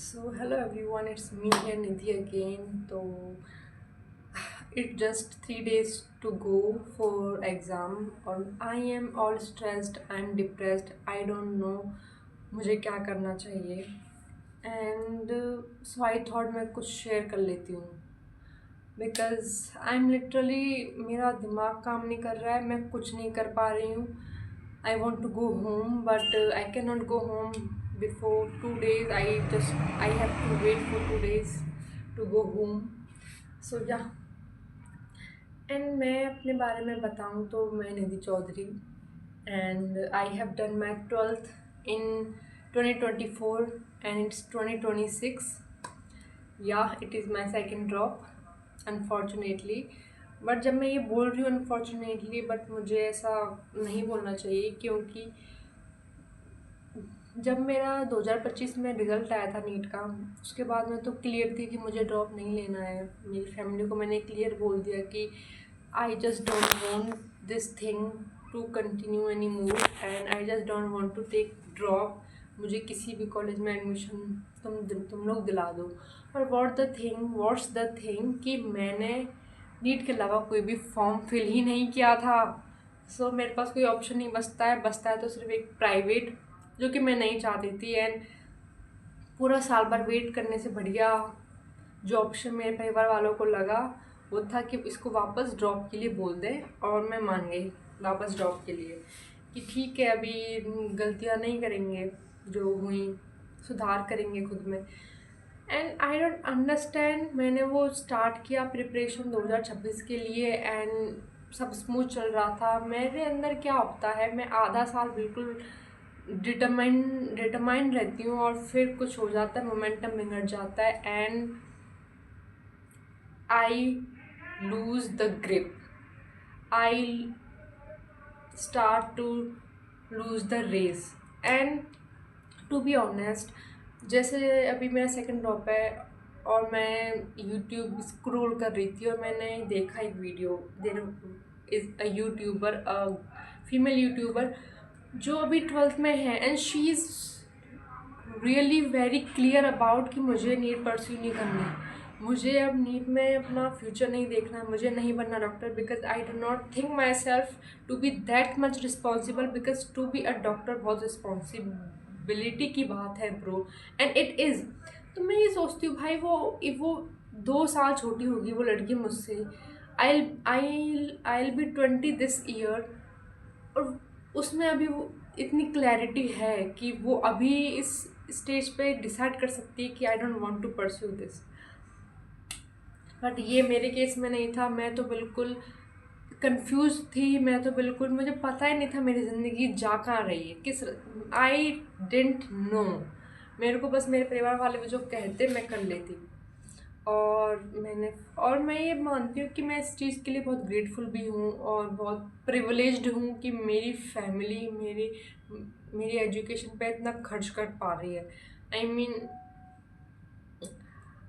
So hello everyone, it's me here Nidhi again. So it's just 3 days to go for exam और I am all stressed, I'm depressed, I don't know मुझे क्या करना चाहिए and so I thought मैं कुछ share कर लेती हूँ बिकॉज आई एम लिटरली मेरा दिमाग काम नहीं कर रहा है, मैं कुछ नहीं कर पा रही हूँ. I want to go home but I can not go home before 2 days. I have to wait for 2 days to go home. So yeah and मैं अपने बारे में बताऊँ तो मैं Nidhi Chaudhary and I have done my 12th in 2024 and it's 2026. Yeah it is my second drop unfortunately. But जब मैं ये बोल रही हूँ अनफॉर्चुनेटली, बट मुझे ऐसा नहीं बोलना चाहिए क्योंकि जब मेरा 2025 में रिज़ल्ट आया था नीट का, उसके बाद मैं तो क्लियर थी कि मुझे ड्रॉप नहीं लेना है. मेरी फैमिली को मैंने क्लियर बोल दिया कि I just don't want this thing to continue any more and I just don't want to take drop. मुझे किसी भी कॉलेज में एडमिशन तुम लोग दिला दो. और व्हाट्स द थिंग कि मैंने नीट के अलावा कोई भी फॉर्म फिल ही नहीं किया था. सो मेरे पास कोई ऑप्शन नहीं बचता है तो सिर्फ एक प्राइवेट, जो कि मैं नहीं चाहती थी. एंड पूरा साल भर वेट करने से बढ़िया जो ऑप्शन मेरे परिवार वालों को लगा वो था कि इसको वापस ड्रॉप के लिए बोल दे. और मैं मान गई वापस ड्रॉप के लिए कि ठीक है, अभी गलतियाँ नहीं करेंगे, जो हुई सुधार करेंगे खुद में. And I don't understand. मैंने वो स्टार्ट किया प्रिपरेशन 2026 के लिए एंड सब स्मूथ चल रहा था. मेरे अंदर क्या होता है, मैं आधा साल बिल्कुल डिटरमाइंड रहती हूँ और फिर कुछ हो जाता है, मोमेंटम बिगड़ जाता है and I lose the grip. I start to lose the race. And to be honest, जैसे अभी मेरा सेकंड ड्रॉप है और मैं यूट्यूब स्क्रॉल कर रही थी और मैंने देखा एक video. There is a YouTuber, a female YouTuber जो अभी 12th में है and she is really very clear about कि मुझे नीट परस्यू नहीं करनी, मुझे अब नीट में अपना फ्यूचर नहीं देखना, मुझे नहीं बनना doctor. Because I do not think myself to be that much responsible. Because to be a doctor बहुत रिस्पॉन्सिबिलिटी की बात है ब्रो, एंड इट इज़. तो मैं ये सोचती हूँ भाई, वो 2 साल छोटी होगी वो लड़की मुझसे. आई बी 20 दिस ईयर और उसमें अभी वो इतनी क्लैरिटी है कि वो अभी इस स्टेज पे डिसाइड कर सकती है कि I don't want to pursue this. But ये मेरे केस में नहीं था. मैं तो बिल्कुल कंफ्यूज थी. मैं तो बिल्कुल, मुझे पता ही नहीं था मेरी ज़िंदगी जा कहाँ रही है, किस. I didn't know. मेरे को बस मेरे परिवार वाले जो कहते मैं कर लेती. और मैं ये मानती हूँ कि मैं इस चीज़ के लिए बहुत ग्रेटफुल भी हूँ और बहुत प्रिविलेज्ड हूँ कि मेरी फैमिली मेरी एजुकेशन पे इतना खर्च कर पा रही है. आई मीन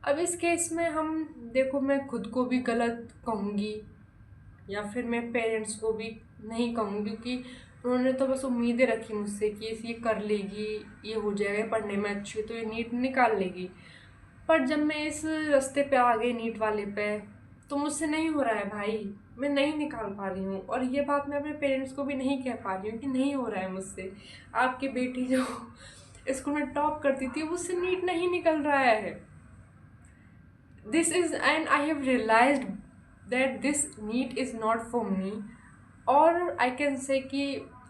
अब इस केस में हम देखो, मैं खुद को भी गलत कहूँगी या फिर मैं पेरेंट्स को भी नहीं कहूँगी क्योंकि उन्होंने तो बस उम्मीदें रखी मुझसे कि ये कर लेगी, ये हो जाएगा, पढ़ने में अच्छी है तो ये नीट निकाल लेगी. पर जब मैं इस रास्ते पे आ गई नीट वाले पे, तो मुझसे नहीं हो रहा है भाई, मैं नहीं निकाल पा रही हूँ. और ये बात मैं अपने पेरेंट्स को भी नहीं कह पा रही हूँ कि नहीं हो रहा है मुझसे. आपकी बेटी जो स्कूल में टॉप करती थी उससे नीट नहीं निकल रहा है. This is and I have realised that this NEET is not for me. और आई कैन से कि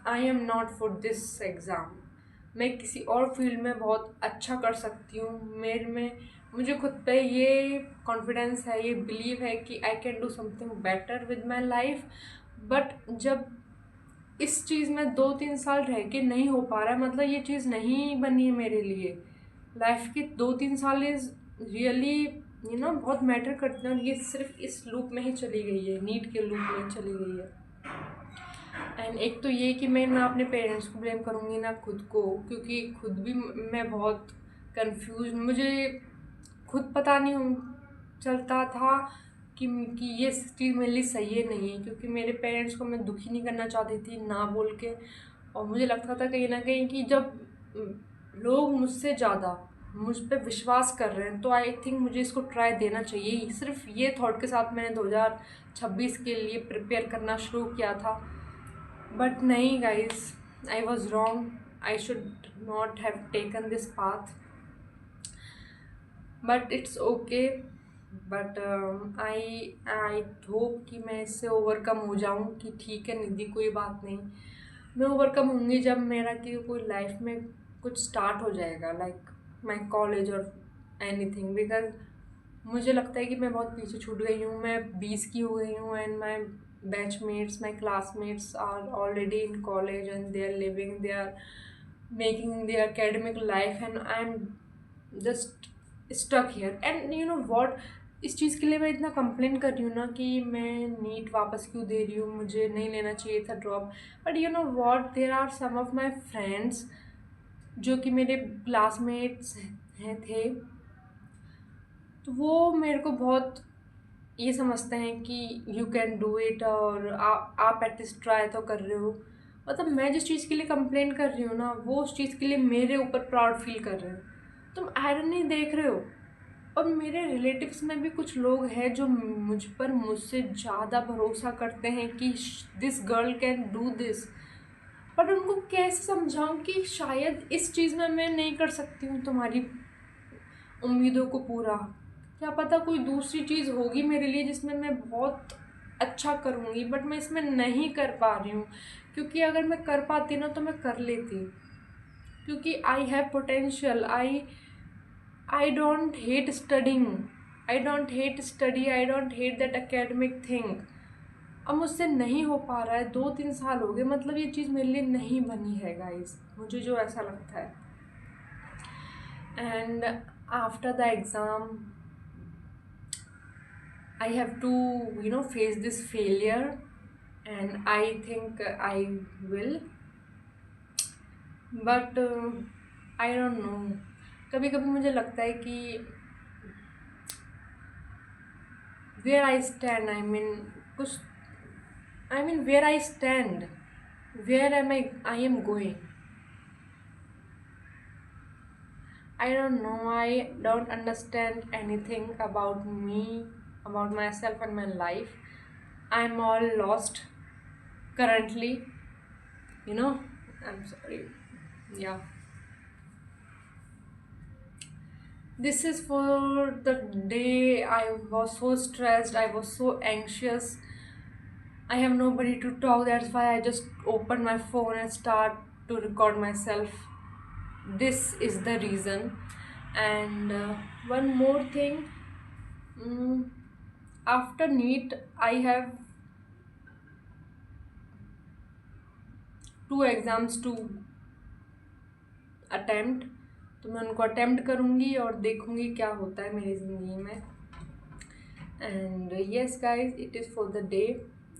I am not for this exam. मैं किसी और फील्ड में बहुत अच्छा कर सकती हूँ. मुझे खुद पे ये कॉन्फिडेंस है, ये बिलीव है कि I can do something better with my life. But जब इस चीज़ में 2-3 साल रह के नहीं हो पा रहा है, मतलब ये चीज़ नहीं बनी है मेरे लिए. लाइफ के 2-3 साल इज़ रियली बहुत मैटर करते हैं और ये सिर्फ इस लूप में ही चली गई है, नीट के लूप में ही चली गई है. एंड एक तो ये कि मैं ना अपने पेरेंट्स को ब्लेम करूँगी ना खुद को, क्योंकि खुद भी मैं बहुत कंफ्यूज, मुझे खुद पता नहीं चलता था कि ये चीज़ मेरे लिए सही है नहीं है. क्योंकि मेरे पेरेंट्स को मैं दुखी नहीं करना चाहती थी ना बोल के. और मुझे लगता था कहीं ना कहीं कि जब लोग मुझसे ज़्यादा मुझ पे विश्वास कर रहे हैं, तो आई थिंक मुझे इसको ट्राई देना चाहिए। सिर्फ ये थॉट के साथ मैंने 2026 के लिए प्रिपेयर करना शुरू किया था, बट नहीं guys, I was wrong. I should not have taken this path, but it's okay. But I hope कि मैं इससे ओवरकम हो जाऊँ, कि ठीक है निधि कोई बात नहीं, मैं ओवरकम होंगी जब मेरा कि कोई लाइफ में कुछ स्टार्ट हो जाएगा, लाइक माई कॉलेज और एनीथिंग। बिकॉज मुझे लगता है कि मैं बहुत पीछे छूट गई हूँ, मैं 20 की हो गई हूँ, and my batchmates, my classmates are already in college and they are living, they are making their academic life, and I'm just stuck here. And you know what, इस चीज़ के लिए मैं इतना कंप्लेन कर रही हूँ ना कि मैं नीट वापस क्यों दे रही हूँ, मुझे नहीं लेना चाहिए था drop. But you know what, there are some of my friends जो कि मेरे क्लासमेट्स हैं थे, तो वो मेरे को बहुत ये समझते हैं कि यू कैन डू इट, और आप एटलीस्ट ट्राई तो कर रहे हो। मतलब मैं जिस चीज़ के लिए कंप्लेन कर रही हूँ ना, वो उस चीज़ के लिए मेरे ऊपर प्राउड फील कर रहे हो। तुम आयरन नहीं देख रहे हो। और मेरे रिलेटिव्स में भी कुछ लोग हैं जो मुझ पर मुझसे ज़्यादा भरोसा करते हैं कि this girl can do this, but उनको कैसे समझाऊं कि शायद इस चीज़ में मैं नहीं कर सकती हूँ तुम्हारी उम्मीदों को पूरा। क्या पता कोई दूसरी चीज़ होगी मेरे लिए जिसमें मैं बहुत अच्छा करूँगी, बट मैं इसमें नहीं कर पा रही हूँ। क्योंकि अगर मैं कर पाती ना तो मैं कर लेती, क्योंकि I have potential. I don't hate studying, I don't hate study, I don't hate that academic thing. अब मुझसे नहीं हो पा रहा है, 2-3 साल हो गए, मतलब ये चीज़ मेरे लिए नहीं बनी है गाइस, मुझे जो ऐसा लगता है। And after the exam I have to, face this failure, and I think I will, but I don't know. कभी कभी मुझे लगता है कि where I stand, कुछ where I stand, where I am going. I don't know. I don't understand anything about me, about myself and my life. I'm all lost currently. I'm sorry. Yeah. This is for the day I was so stressed, I was so anxious. I have nobody to talk, that's why I just opened my phone and start to record myself. This is the reason. And one more thing, mm, after NEET, I have 2 exams to attempt. तो मैं उनको attempt करूँगी और देखूँगी क्या होता है मेरी ज़िंदगी में। And yes guys, it is for the day.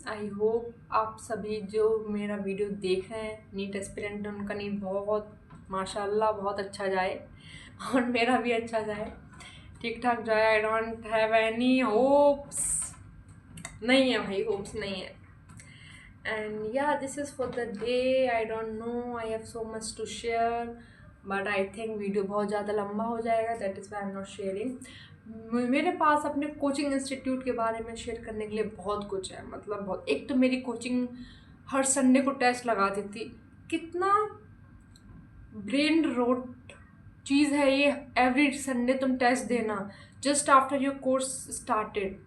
I hope आप सभी जो मेरा वीडियो देख रहे हैं नीट एस्पिरेंट, उनका नीट बहुत माशाल्लाह बहुत अच्छा जाए, और मेरा भी अच्छा जाए, ठीक ठाक जाए। I don't have any hopes, नहीं है भाई, होप्स नहीं है। And yeah this is for the day. I don't know, I have so much to share, but I think video बहुत ज़्यादा लंबा हो जाएगा, that is why I am not sharing. मेरे पास अपने कोचिंग इंस्टीट्यूट के बारे में शेयर करने के लिए बहुत कुछ है, मतलब बहुत। एक तो मेरी कोचिंग हर संडे को टेस्ट लगा देती, कितना ब्रेन रोट चीज़ है ये। एवरी संडे तुम टेस्ट देना just after your course started.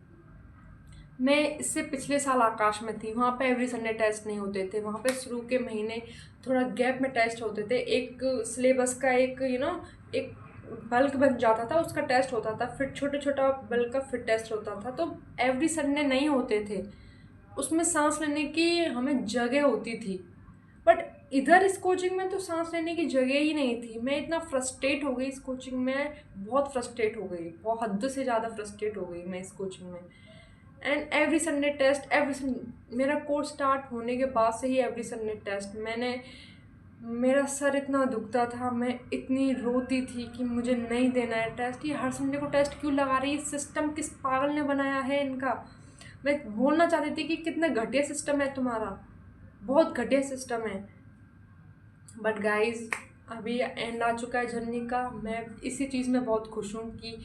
मैं इससे पिछले साल आकाश में थी, वहाँ पे एवरी संडे टेस्ट नहीं होते थे, वहाँ पे शुरू के महीने थोड़ा गैप में टेस्ट होते थे। एक सिलेबस का एक एक बल्क बन जाता था, उसका टेस्ट होता था, फिर छोटा छोटा बल्क का फिर टेस्ट होता था। तो एवरी संडे नहीं होते थे, उसमें सांस लेने की हमें जगह होती थी। बट इधर इस कोचिंग में तो सांस लेने की जगह ही नहीं थी। मैं इतना फ्रस्ट्रेट हो गई इस कोचिंग में, बहुत फ्रस्ट्रेट हो गई, बहुत हद से ज़्यादा फ्रस्ट्रेट हो गई मैं इस कोचिंग में। एंड एवरी संडे टेस्ट, मेरा कोर्स स्टार्ट होने के बाद से ही एवरी संडे टेस्ट। मेरा सर इतना दुखता था, मैं इतनी रोती थी कि मुझे नहीं देना है टेस्ट। ये हर संडे को टेस्ट क्यों लगा रही है? सिस्टम किस पागल ने बनाया है इनका? मैं बोलना चाहती थी कि कितना घटिया सिस्टम है तुम्हारा, बहुत घटिया सिस्टम है। बट गाइज, अभी एंड आ चुका है जर्नी का। मैं इसी चीज़ में बहुत खुश हूँ कि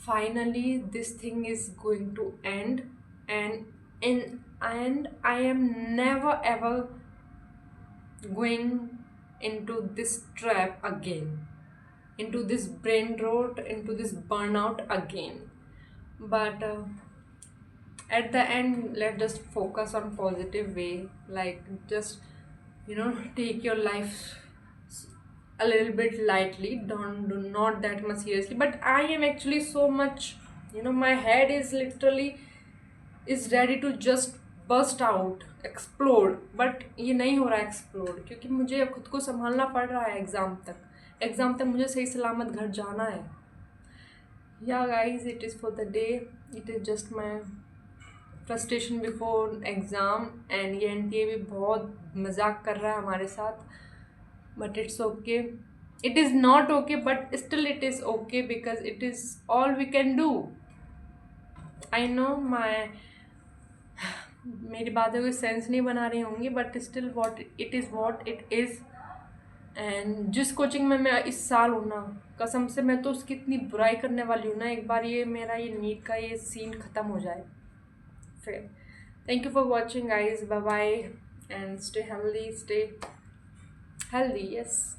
finally this thing is going to end, and in end I am never ever going into this trap again, into this brain rot, into this burnout again. But at the end, let's just focus on positive way, like just take your life a little bit lightly, don't do not that much seriously. But I am actually so much, my head is literally is ready to just burst out, explode, but ये नहीं हो रहा है explode, क्योंकि मुझे खुद को संभालना पड़ रहा है। एग्ज़ाम तक मुझे सही सलामत घर जाना है। Yeah guys, it is for the day, it is just my frustration before exam. And ये NTA भी बहुत मजाक कर रहा है हमारे साथ, but it's okay. It is not okay, but still it is okay, because it is all we can do. I know मेरी बातें कोई सेंस नहीं बना रही होंगी, but still what it is. And जिस कोचिंग में मैं इस साल हूँ ना, कसम से मैं तो उसकी इतनी बुराई करने वाली हूँ ना, एक बार ये मेरा ये नीट का ये सीन ख़त्म हो जाए फिर। Thank you for watching guys, bye bye, and stay healthy, yes.